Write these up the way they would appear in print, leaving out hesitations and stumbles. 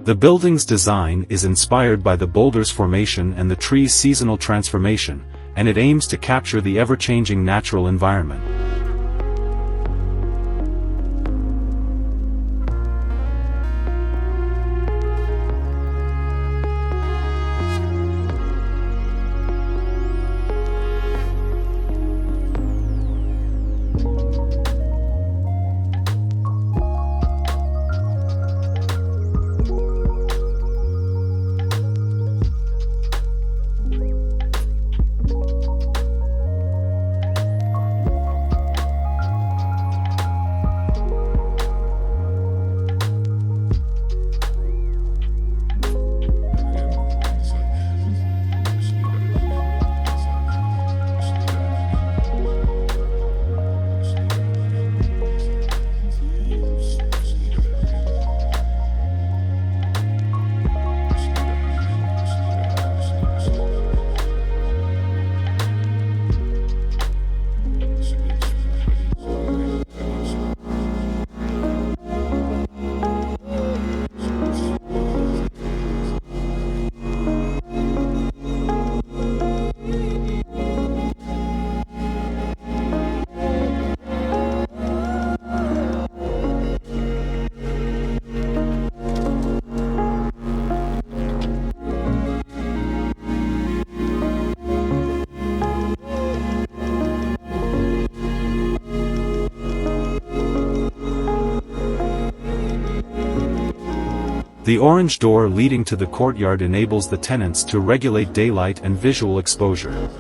The building's design is inspired by the boulder's formation and the tree's seasonal transformation, and it aims to capture the ever-changing natural environment. The orange door leading to the courtyard enables the tenants to regulate daylight and visual exposure.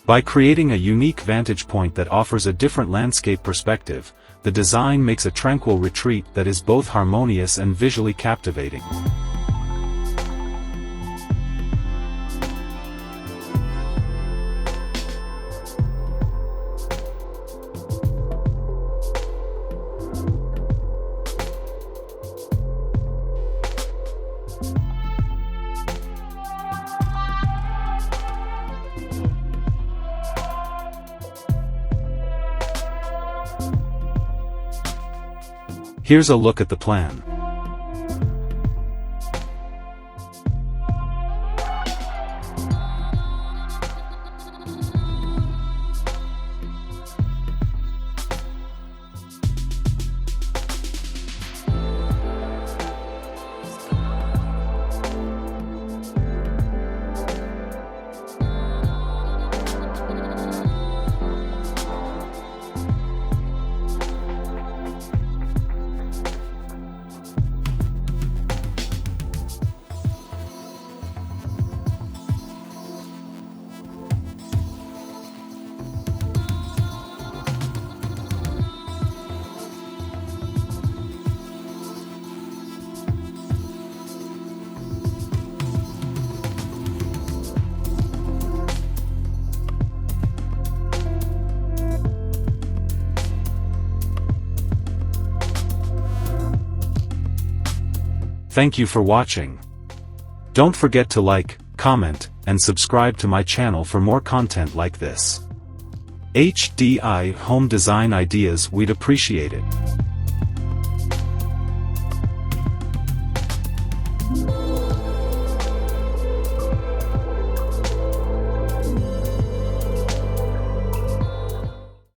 By creating a unique vantage point that offers a different landscape perspective, the design makes a tranquil retreat that is both harmonious and visually captivating. Here's a look at the plan. Thank you for watching. Don't forget to like, comment, and subscribe to my channel for more content like this. HDI home design ideas, we'd appreciate it.